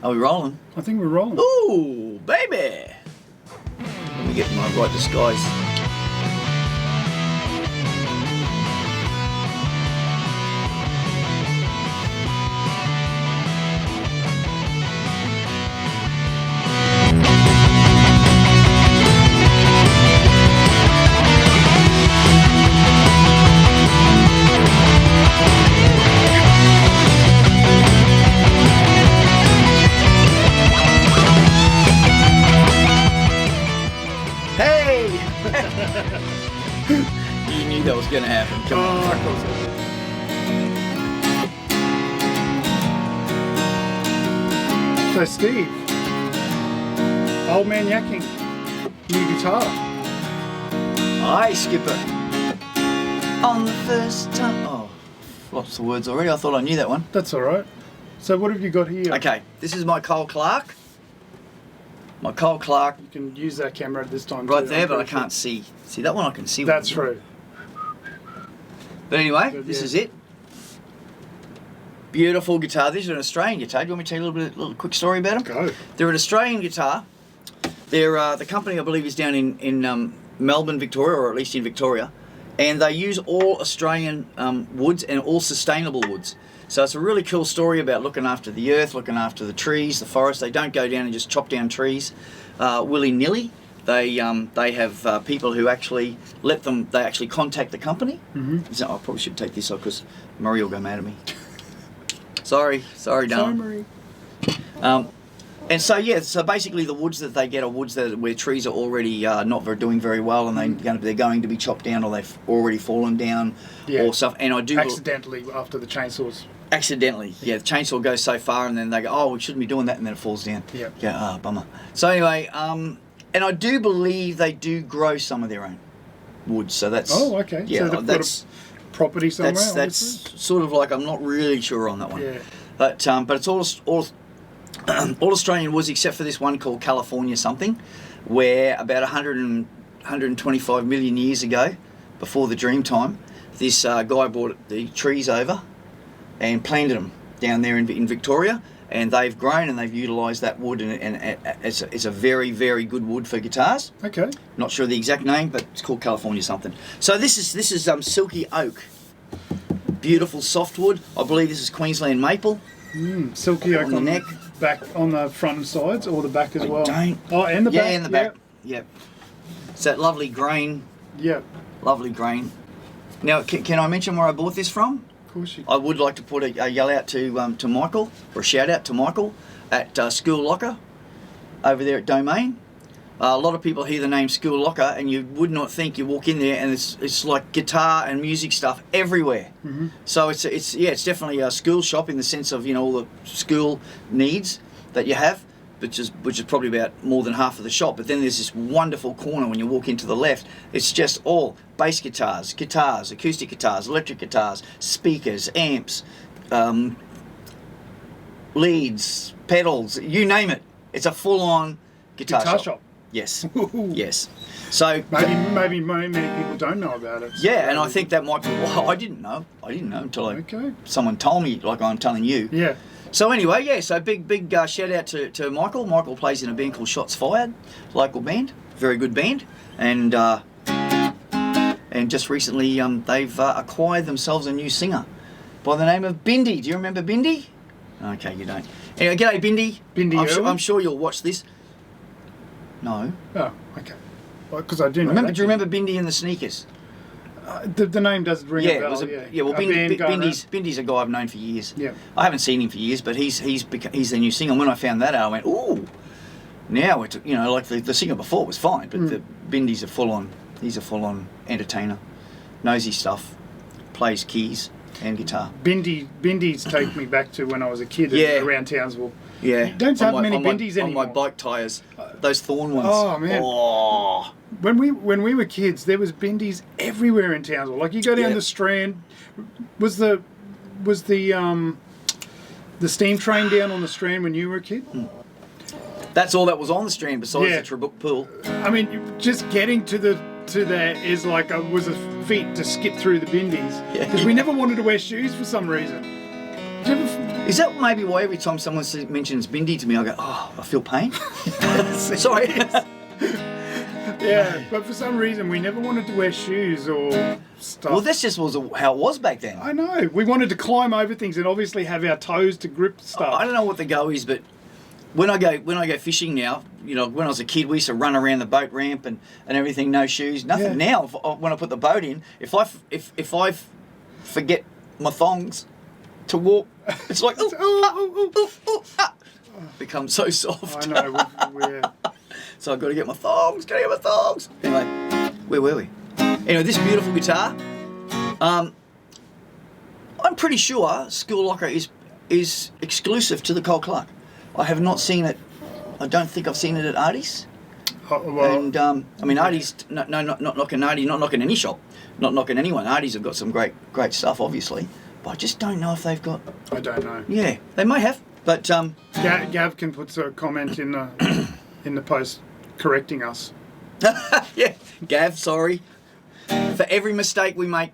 Are we rolling? I think we're rolling. Ooh, baby! Let me get my right disguise. You knew that was going to happen. Come on. So Steve, old Man Yakking, new guitar. Aye, Skipper. On the first time. Oh, lost the words already. I thought I knew that one. That's all right. So what have you got here? Okay, this is my Cole Clark. My Cole Clark. You can use that camera at this time. Right too, there, but I sure. can't see. See that one? I can see. That's true. But anyway, Good, this yeah. is it. Beautiful guitar. This is an Australian guitar. Do you want me to tell you a little quick story about them? Go. They're an Australian guitar. They're the company, I believe, is down in Melbourne, Victoria, or at least in Victoria, and they use all Australian woods and all sustainable woods. So it's a really cool story about looking after the earth, looking after the trees, the forest. They don't go down and just chop down trees willy-nilly. They have people who actually let them. They actually contact the company. Mm-hmm. So I probably should take this off because Murray will go mad at me. Sorry, darling. Murray. And so yeah, so basically the woods that they get are woods where trees are already not doing very well, and they're going to be chopped down, or they've already fallen down, or stuff. And I do accidentally after the chainsaws. Accidentally, yeah. The chainsaw goes so far, and then they go, "Oh, we shouldn't be doing that," and then it falls down. Yeah. Yeah. Bummer. So anyway, and I do believe they do grow some of their own wood. So that's okay. Yeah, so that's got a property somewhere. that's sort of like, I'm not really sure on that one. Yeah. But it's all Australian woods except for this one called California something, where about 125 million years ago, before the dream time, this guy brought the trees over and planted them down there in Victoria, and they've grown and they've utilised that wood, and it's a very, very good wood for guitars. Okay. Not sure the exact name, but it's called California something. So this is silky oak, beautiful softwood. I believe this is Queensland maple. Silky oak On the neck. back, on the front and sides, or the back as well. Don't. Oh, and the back. Yeah, in the back. Yep. It's that lovely grain. Yeah. Lovely grain. Now, can I mention where I bought this from? Of course you. I would like to put a yell out to Michael, or a shout out to Michael at School Locker over there at Domain. A lot of people hear the name School Locker, and you would not think. You walk in there and it's like guitar and music stuff everywhere. Mm-hmm. So it's definitely a school shop in the sense of, all the school needs that you have, which is probably about more than half of the shop. But then there's this wonderful corner when you walk into the left. It's just all bass guitars, acoustic guitars, electric guitars, speakers, amps, leads, pedals, you name it. It's a full-on guitar shop. Yes. Yes. So maybe many people don't know about it. Yeah, and I think that might be. Well, I didn't know until someone told me, like I'm telling you. Yeah. So anyway, yeah. So big shout out to Michael. Michael plays in a band called Shots Fired, local band, very good band, and just recently they've acquired themselves a new singer by the name of Bindi. Do you remember Bindi? Okay, you don't. Anyway, g'day Bindi. Bindi. I'm sure you'll watch this. No. Oh, okay. Because I do know. Remember? Do you remember Bindi and the Sneakers? The name does ring a bell. Well, Bindi's a guy I've known for years. Yeah. I haven't seen him for years, but he's the new singer. And when I found that out, I went, ooh. Now it's like the singer before was fine, but the Bindi's he's a full on entertainer, knows his stuff, plays keys and guitar. Bindi's take me back to when I was a kid around Townsville. Yeah. You don't have many Bindies anymore. On my bike tyres, those Thorn ones. Oh man. Oh. When we were kids, there was Bindies everywhere in Townsville. Like you go down the Strand, was the steam train down on the Strand when you were a kid? That's all that was on the Strand besides the Trabuc Pool. I mean, just getting to there is like was a feat to skip through the Bindies because we never wanted to wear shoes for some reason. Is that maybe why every time someone mentions Bindi to me, I go, oh, I feel pain? Sorry. Yeah, but for some reason we never wanted to wear shoes or stuff. Well, this just was how it was back then. I know. We wanted to climb over things and obviously have our toes to grip stuff. I don't know what the go is, but when I go fishing now, you know, when I was a kid, we used to run around the boat ramp and everything, no shoes, nothing. Yeah. Now, when I put the boat in, if I forget my thongs to walk, it's like becomes so soft. I know. We're So I've got to get my thongs. Anyway, where were we? Anyway, this beautiful guitar. I'm pretty sure School Locker is exclusive to the Cole Clark. I have not seen it. I don't think I've seen it at Artie's. well, And I mean, Artie's not knocking Artie, not knocking any shop, not knocking anyone. Artie's have got some great stuff, obviously, but I just don't know if they've got. I don't know. Yeah, they may have, but Gav can put a comment in the post correcting us. yeah, Gav, sorry for every mistake we make.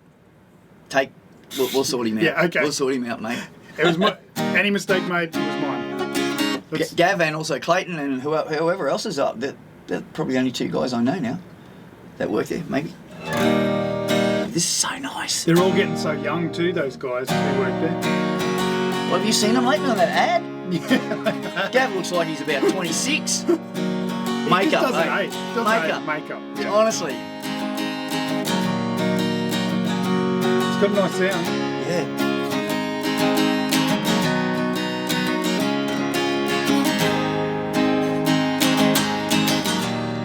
We'll sort him out. Yeah, okay. We'll sort him out, mate. It was any mistake made. It was mine. Gav and also Clayton and whoever else is up. They're probably only two guys I know now that work there. Maybe. This is so nice. They're all getting so young too. Those guys who work there. Well, have you seen him lately on that ad? Gav looks like he's about 26. He just doesn't age. Makeup. Yeah. Honestly. It's got a nice sound. Yeah.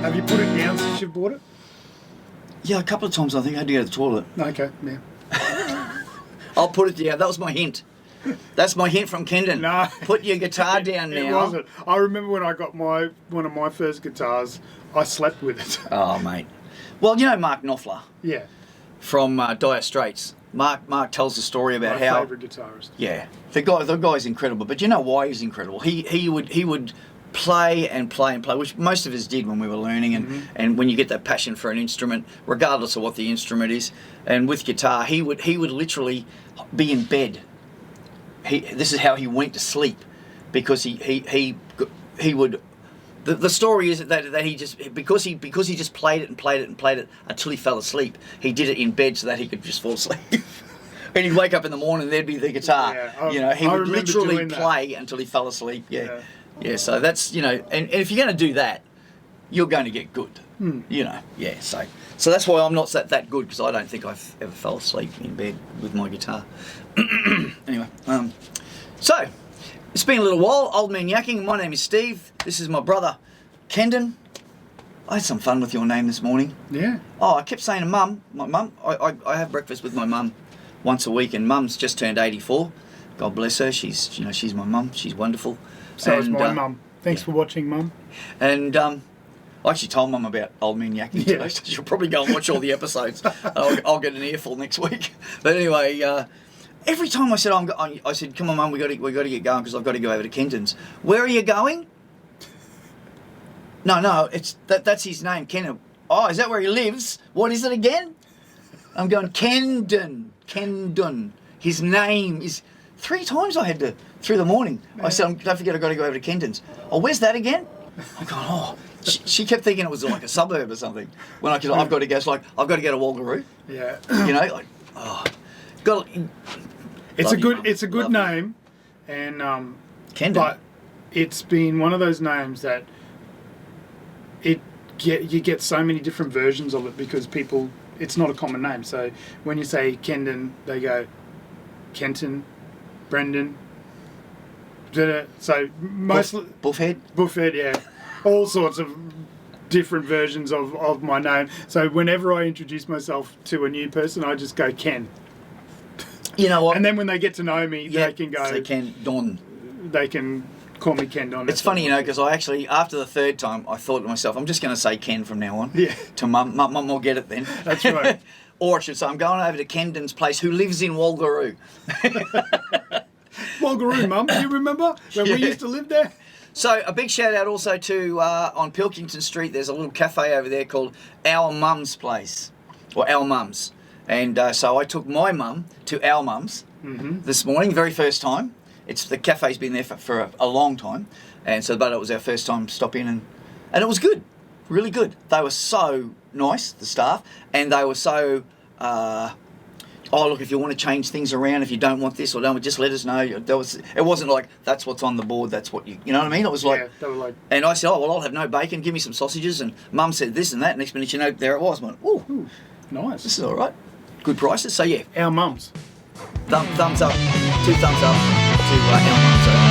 Have you put it down since you've bought it? Yeah, a couple of times I think I had to go to the toilet. Okay, yeah. I'll put it down. That was my hint. That's my hint from Kendon. No. Put your guitar down now. It wasn't. I remember when I got one of my first guitars, I slept with it. Oh, mate. Well, you know Mark Knopfler Yeah. from Dire Straits. Mark tells the story about My how. favourite guitarist. Yeah, the guy's incredible. But you know why he's incredible? He would play and play and play, which most of us did when we were learning, and when you get that passion for an instrument, regardless of what the instrument is. And with guitar, he would literally be in bed. This is how he went to sleep, because he would. The story is that he just because he just played it until he fell asleep. He did it in bed so that he could just fall asleep. And he'd wake up in the morning, there'd be the guitar. Yeah, he would literally play until he fell asleep. Yeah. So that's, and if you're going to do that, you're going to get good. Yeah. So that's why I'm not that good, because I don't think I've ever fell asleep in bed with my guitar. Anyway, so it's been a little while. Old Men Yakking. My name is Steve. This is my brother, Kendon. I had some fun with your name this morning. Yeah. Oh, I kept saying to Mum, my mum, I have breakfast with my mum once a week, and Mum's just turned 84. God bless her. She's my mum. She's wonderful. So is my mum. Thanks for watching, Mum. And I actually told Mum about Old Men Yakking today, so she'll probably go and watch all the episodes. I'll get an earful next week. But anyway, every time I said, I said, come on, Mum, we got to get going, because I've got to go over to Kenton's. Where are you going? No, that's his name, Kendon. Oh, is that where he lives? What is it again? I'm going, Kendon. His name is 3 times I had to through the morning. I said, don't forget, I've got to go over to Kenton's. Oh, where's that again? I'm going, oh. She kept thinking it was like a suburb or something. When I've got to go, it's like, I've got to go to Wallaroo. Yeah. It's a good name, and Kendon. but it's been one of those names that you get so many different versions of it, because people, it's not a common name. So when you say Kendon, they go Kenton, Brendan. So mostly Buffhead, yeah, all sorts of different versions of my name. So whenever I introduce myself to a new person, I just go Ken. You know what? And then when they get to know me, they can go. They can Don. They can call me Ken Don. It's funny, because I actually, after the 3rd time, I thought to myself, I'm just going to say Ken from now on. Yeah. To Mum. Mum will get it then. That's right. Or I should say, I'm going over to Kendon's place, who lives in Wallaroo. Wallaroo, Mum. Do you remember when we used to live there? So a big shout out also to, on Pilkington Street, there's a little cafe over there called Our Mum's Place, or Our Mum's. And so I took my mum to Our Mum's this morning, very first time. it's the cafe's been there for a long time, and so but it was our first time stop in, and it was good, really good. They were so nice, the staff, and they were so. Oh, look, if you want to change things around, if you don't want this or don't, just let us know. It wasn't like, that's what's on the board, that's what you know what I mean? It was like, Yeah, they were like, and I said, oh, well, I'll have no bacon, give me some sausages, and Mum said this and that, next minute, you know, there it was. I went, ooh, ooh, nice. this is all right. Good prices, so yeah, Our mums. thumbs up, 2 thumbs up to our Mum, so